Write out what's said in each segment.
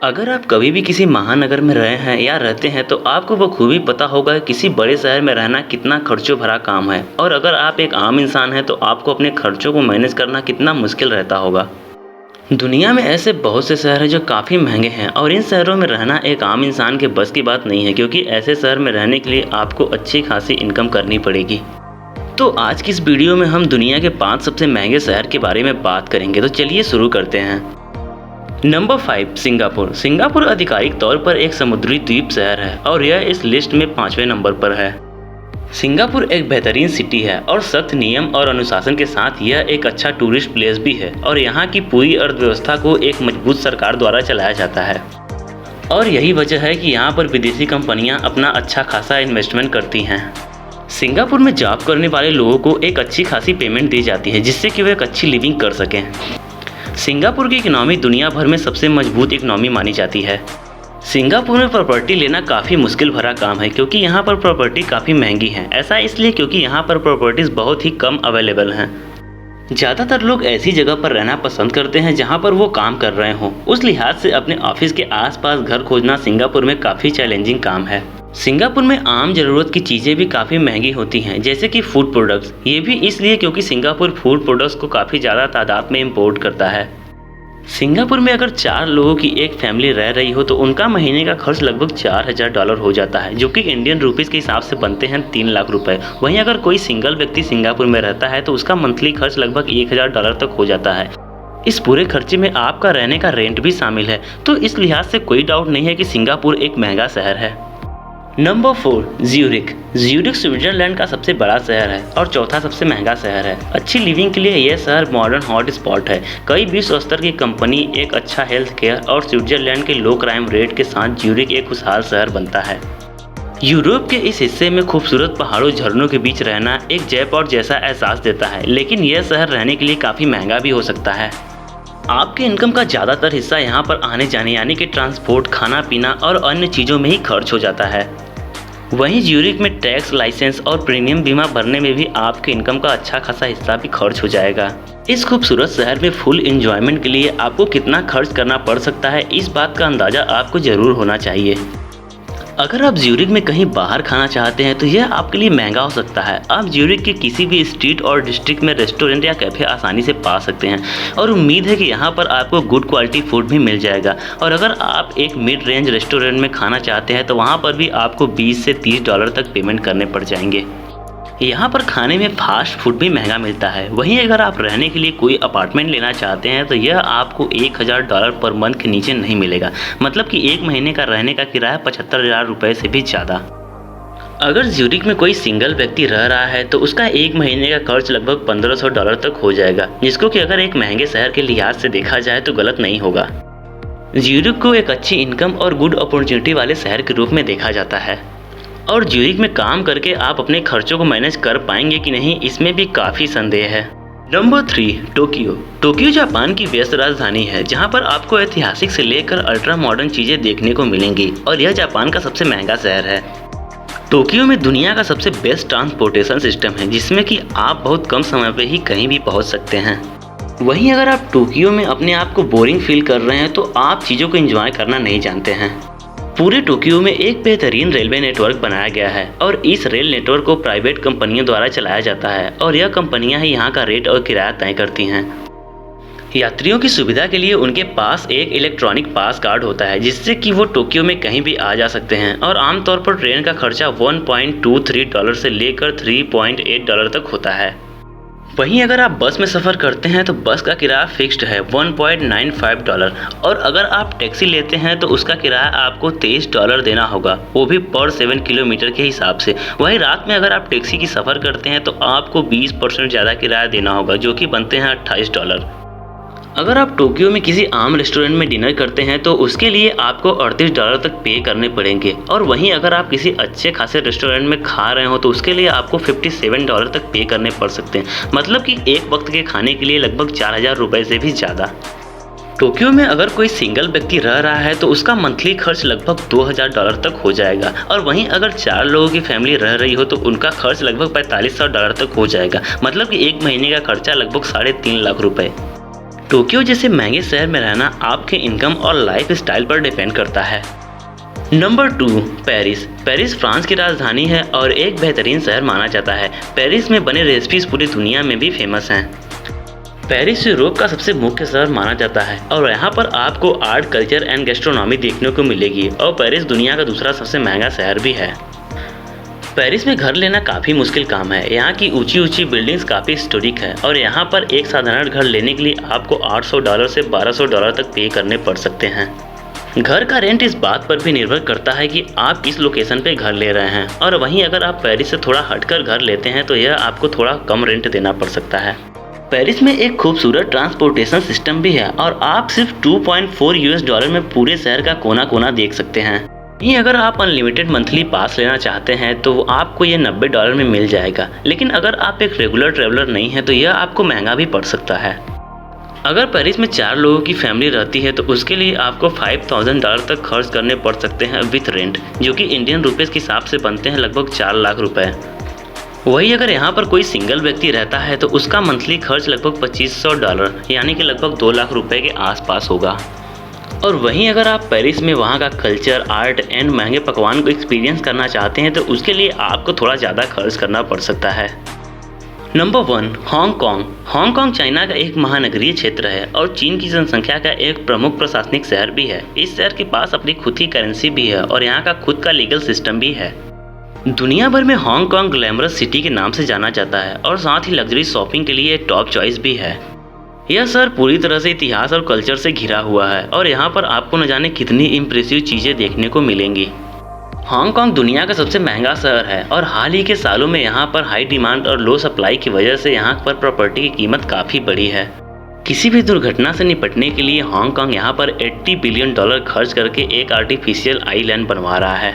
अगर आप कभी भी किसी महानगर में रहे हैं या रहते हैं तो आपको बखूबी पता होगा कि किसी बड़े शहर में रहना कितना खर्चों भरा काम है। और अगर आप एक आम इंसान हैं तो आपको अपने खर्चों को मैनेज करना कितना मुश्किल रहता होगा। दुनिया में ऐसे बहुत से शहर हैं जो काफ़ी महंगे हैं और इन शहरों में रहना एक आम इंसान के बस की बात नहीं है, क्योंकि ऐसे शहर में रहने के लिए आपको अच्छी खासी इनकम करनी पड़ेगी। तो आज की इस वीडियो में हम दुनिया के 5 सबसे महंगे शहर के बारे में बात करेंगे। तो चलिए शुरू करते हैं। Number 5, Singapore. सिंगापुर आधिकारिक तौर पर एक समुद्री द्वीप शहर है और यह इस लिस्ट में 5वें नंबर पर है। सिंगापुर एक बेहतरीन सिटी है और सख्त नियम और अनुशासन के साथ यह एक अच्छा टूरिस्ट प्लेस भी है और यहाँ की पूरी अर्थव्यवस्था को एक मजबूत सरकार द्वारा चलाया जाता है। और यही वजह है कि यहाँ पर विदेशी कंपनियाँ अपना अच्छा खासा इन्वेस्टमेंट करती हैं। सिंगापुर में जॉब करने वाले लोगों को एक अच्छी खासी पेमेंट दी जाती है जिससे कि वे एक अच्छी लिविंग कर सकें। सिंगापुर की इकनॉमी दुनिया भर में सबसे मजबूत इकनॉमी मानी जाती है। सिंगापुर में प्रॉपर्टी लेना काफ़ी मुश्किल भरा काम है क्योंकि यहाँ पर प्रॉपर्टी काफ़ी महंगी है। ऐसा इसलिए क्योंकि यहाँ पर प्रॉपर्टीज़ बहुत ही कम अवेलेबल हैं। ज़्यादातर लोग ऐसी जगह पर रहना पसंद करते हैं जहाँ पर वो काम कर रहे हों। उस लिहाज से अपने ऑफिस के आसपास घर खोजना सिंगापुर में काफ़ी चैलेंजिंग काम है। सिंगापुर में आम ज़रूरत की चीज़ें भी काफ़ी महंगी होती हैं, जैसे कि फूड प्रोडक्ट्स। ये भी इसलिए क्योंकि सिंगापुर फूड प्रोडक्ट्स को काफ़ी ज़्यादा तादाद में इंपोर्ट करता है। सिंगापुर में अगर 4 लोगों की एक फैमिली रह रही हो तो उनका महीने का खर्च लगभग $4000 हो जाता है, जो कि इंडियन रुपीज़ के हिसाब से बनते हैं 3 लाख रुपए। वहीं अगर कोई सिंगल व्यक्ति सिंगापुर में रहता है तो उसका मंथली खर्च लगभग $1000 तक हो जाता है। इस पूरे खर्चे में आपका रहने का रेंट भी शामिल है, तो इस लिहाज से कोई डाउट नहीं है कि सिंगापुर एक महंगा शहर है। Number 4, Zurich. ज्यूरिख स्विट्जरलैंड का सबसे बड़ा शहर है और चौथा सबसे महंगा शहर है। अच्छी लिविंग के लिए यह शहर मॉडर्न हॉट स्पॉट है। कई विश्व स्तर की कंपनी, एक अच्छा हेल्थ केयर और स्विट्जरलैंड के लो क्राइम रेट के साथ ज्यूरिख एक खुशहाल शहर बनता है। यूरोप के इस हिस्से में खूबसूरत पहाड़ों झरनों के बीच रहना एक जयपुर जैसा एहसास देता है, लेकिन यह शहर रहने के लिए काफ़ी महंगा भी हो सकता है। आपके इनकम का ज़्यादातर हिस्सा यहाँ पर आने जाने यानी कि ट्रांसपोर्ट, खाना पीना और अन्य चीज़ों में ही खर्च हो जाता है। वहीं ज्यूरिख में टैक्स, लाइसेंस और प्रीमियम बीमा भरने में भी आपके इनकम का अच्छा खासा हिस्सा भी खर्च हो जाएगा। इस खूबसूरत शहर में फुल एंजॉयमेंट के लिए आपको कितना खर्च करना पड़ सकता है, इस बात का अंदाज़ा आपको ज़रूर होना चाहिए। अगर आप ज्यूरिख में कहीं बाहर खाना चाहते हैं तो यह आपके लिए महंगा हो सकता है। आप ज्यूरिख के किसी भी स्ट्रीट और डिस्ट्रिक्ट में रेस्टोरेंट या कैफ़े आसानी से पा सकते हैं और उम्मीद है कि यहाँ पर आपको गुड क्वालिटी फूड भी मिल जाएगा। और अगर आप एक मिड रेंज रेस्टोरेंट में खाना चाहते हैं तो वहाँ पर भी आपको $20 से $30 तक पेमेंट करने पड़ जाएंगे। यहाँ पर खाने में फास्ट फूड भी महंगा मिलता है। वहीं अगर आप रहने के लिए कोई अपार्टमेंट लेना चाहते हैं तो यह आपको $1000 पर मंथ के नीचे नहीं मिलेगा, मतलब कि एक महीने का रहने का किराया 75,000 रुपये से भी ज़्यादा। अगर ज्यूरिख में कोई सिंगल व्यक्ति रह रहा है तो उसका एक महीने का खर्च लगभग $1500 तक हो जाएगा, जिसको कि अगर एक महंगे शहर के लिहाज से देखा जाए तो गलत नहीं होगा। ज्यूरिख को एक अच्छी इनकम और गुड अपॉर्चुनिटी वाले शहर के रूप में देखा जाता है और ज्यूरिख में काम करके आप अपने खर्चों को मैनेज कर पाएंगे कि नहीं, इसमें भी काफ़ी संदेह है। Number 3, Tokyo. टोक्यो जापान की व्यस्त राजधानी है जहां पर आपको ऐतिहासिक से लेकर अल्ट्रा मॉडर्न चीज़ें देखने को मिलेंगी और यह जापान का सबसे महंगा शहर है। टोक्यो में दुनिया का सबसे बेस्ट ट्रांसपोर्टेशन सिस्टम है जिसमें कि आप बहुत कम समय पर ही कहीं भी पहुँच सकते हैं। वहीं अगर आप टोक्यो में अपने आप को बोरिंग फील कर रहे हैं तो आप चीज़ों को एंजॉय करना नहीं जानते हैं। पूरे टोक्यो में एक बेहतरीन रेलवे नेटवर्क बनाया गया है और इस रेल नेटवर्क को प्राइवेट कंपनियों द्वारा चलाया जाता है और यह कंपनियां ही यहाँ का रेट और किराया तय करती हैं। यात्रियों की सुविधा के लिए उनके पास एक इलेक्ट्रॉनिक पास कार्ड होता है जिससे कि वो टोक्यो में कहीं भी आ जा सकते हैं और आमतौर पर ट्रेन का खर्चा $1.23 से लेकर $3.8 तक होता है। वहीं अगर आप बस में सफ़र करते हैं तो बस का किराया फिक्स्ड है $1.95 और अगर आप टैक्सी लेते हैं तो उसका किराया आपको $23 देना होगा, वो भी पर 7 किलोमीटर के हिसाब से। वहीं रात में अगर आप टैक्सी की सफ़र करते हैं तो आपको 20% ज़्यादा किराया देना होगा, जो कि बनते हैं $28। अगर आप टोक्यो में किसी आम रेस्टोरेंट में डिनर करते हैं तो उसके लिए आपको $38 तक पे करने पड़ेंगे और वहीं अगर आप किसी अच्छे खासे रेस्टोरेंट में खा रहे हो तो उसके लिए आपको $57 तक पे करने पड़ सकते हैं, मतलब कि एक वक्त के खाने के लिए लगभग 4000 रुपये से भी ज़्यादा। टोक्यो में अगर कोई सिंगल व्यक्ति रह रहा है तो उसका मंथली खर्च लगभग $2000 तक हो जाएगा और वहीं अगर 4 लोगों की फैमिली रह रही हो तो उनका खर्च लगभग $4500 तक हो जाएगा, मतलब कि एक महीने का खर्चा लगभग 3.5 लाख रुपए। टोक्यो जैसे महंगे शहर में रहना आपके इनकम और लाइफ स्टाइल पर डिपेंड करता है। Number 2, Paris. पेरिस फ्रांस की राजधानी है और एक बेहतरीन शहर माना जाता है। पेरिस में बने रेसिपीज पूरी दुनिया में भी फेमस हैं। पेरिस यूरोप का सबसे मुख्य शहर माना जाता है और यहाँ पर आपको आर्ट, कल्चर एंड गैस्ट्रोनॉमी देखने को मिलेगी और पेरिस दुनिया का दूसरा सबसे महंगा शहर भी है। पेरिस में घर लेना काफ़ी मुश्किल काम है। यहाँ की ऊंची ऊंची बिल्डिंग्स काफ़ी हिस्टोरिक है और यहाँ पर एक साधारण घर लेने के लिए आपको $800 से $1200 तक पे करने पड़ सकते हैं। घर का रेंट इस बात पर भी निर्भर करता है कि आप किस लोकेशन पे घर ले रहे हैं और वहीं अगर आप पेरिस से थोड़ा हटकर घर लेते हैं तो यह आपको थोड़ा कम रेंट देना पड़ सकता है। पेरिस में एक खूबसूरत ट्रांसपोर्टेशन सिस्टम भी है और आप सिर्फ $2.4 में पूरे शहर का कोना कोना देख सकते हैं। ये अगर आप अनलिमिटेड मंथली पास लेना चाहते हैं तो आपको ये $90 में मिल जाएगा, लेकिन अगर आप एक रेगुलर ट्रेवलर नहीं है तो यह आपको महंगा भी पड़ सकता है। अगर पेरिस में 4 लोगों की फैमिली रहती है तो उसके लिए आपको $5000 तक खर्च करने पड़ सकते हैं विथ रेंट, जो कि इंडियन रुपीज़ के हिसाब से बनते हैं लगभग 4 लाख रुपए। वही अगर यहाँ पर कोई सिंगल व्यक्ति रहता है तो उसका मंथली खर्च लगभग $2500 यानी कि लगभग 2 लाख रुपए के आसपास होगा। और वहीं अगर आप पेरिस में वहाँ का कल्चर, आर्ट एंड महंगे पकवान को एक्सपीरियंस करना चाहते हैं तो उसके लिए आपको थोड़ा ज़्यादा खर्च करना पड़ सकता है। Number 1, Hong Kong. हांगकांग चाइना का एक महानगरीय क्षेत्र है और चीन की जनसंख्या का एक प्रमुख प्रशासनिक शहर भी है। इस शहर के पास अपनी खुद की करेंसी भी है और यहाँ का खुद का लीगल सिस्टम भी है। दुनिया भर में हांगकांग ग्लैमरस सिटी के नाम से जाना जाता है और साथ ही लग्जरी शॉपिंग के लिए एक टॉप चॉइस भी है। यह शहर पूरी तरह से इतिहास और कल्चर से घिरा हुआ है और यहाँ पर आपको न जाने कितनी इम्प्रेसिव चीज़ें देखने को मिलेंगी। हांगकांग दुनिया का सबसे महंगा शहर है और हाल ही के सालों में यहाँ पर हाई डिमांड और लो सप्लाई की वजह से यहाँ पर प्रॉपर्टी की कीमत काफ़ी बढ़ी है। किसी भी दुर्घटना से निपटने के लिए हांगकांग यहाँ पर $80 बिलियन खर्च करके एक आर्टिफिशियल आइलैंड बनवा रहा है।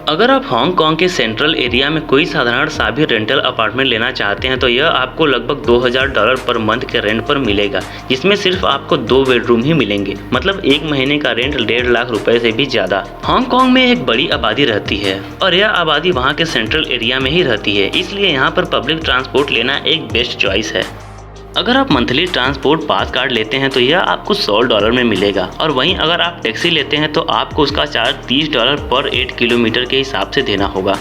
अगर आप हांगकांग के सेंट्रल एरिया में कोई साधारण सा भी रेंटल अपार्टमेंट लेना चाहते हैं तो यह आपको लगभग $2000 पर मंथ के रेंट पर मिलेगा, जिसमें सिर्फ आपको 2 बेडरूम ही मिलेंगे, मतलब एक महीने का रेंट 1.5 लाख रुपए से भी ज़्यादा। हांगकांग में एक बड़ी आबादी रहती है और यह आबादी वहाँ के सेंट्रल एरिया में ही रहती है, इसलिए यहाँ पर पब्लिक ट्रांसपोर्ट लेना एक बेस्ट चॉइस है। अगर आप मंथली ट्रांसपोर्ट पास कार्ड लेते हैं तो यह आपको $100 में मिलेगा और वहीं अगर आप टैक्सी लेते हैं तो आपको उसका चार्ज $30 पर 8 किलोमीटर के हिसाब से देना होगा।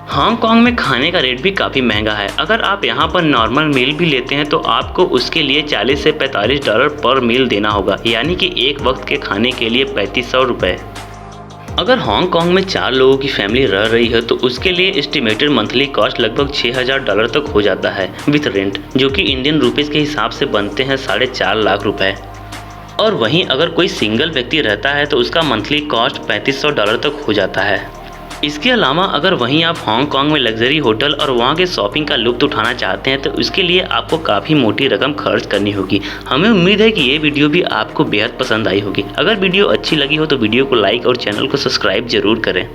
हांगकांग में खाने का रेट भी काफ़ी महंगा है। अगर आप यहाँ पर नॉर्मल मील भी लेते हैं तो आपको उसके लिए $40 से $45 पर मील देना होगा, यानी कि एक वक्त के खाने के लिए $3500 रुपये। अगर हांगकांग में 4 लोगों की फैमिली रह रही है तो उसके लिए एस्टिमेटेड मंथली कॉस्ट लगभग $6000 तक हो जाता है विथ रेंट, जो कि इंडियन रुपीज़ के हिसाब से बनते हैं 4.5 लाख रुपए। और वहीं अगर कोई सिंगल व्यक्ति रहता है तो उसका मंथली कॉस्ट $3500 तक हो जाता है। इसके अलावा अगर वहीं आप हांगकांग में लग्जरी होटल और वहाँ के शॉपिंग का लुत्फ उठाना चाहते हैं तो उसके लिए आपको काफ़ी मोटी रकम खर्च करनी होगी। हमें उम्मीद है कि ये वीडियो भी आपको बेहद पसंद आई होगी। अगर वीडियो अच्छी लगी हो तो वीडियो को लाइक और चैनल को सब्सक्राइब जरूर करें।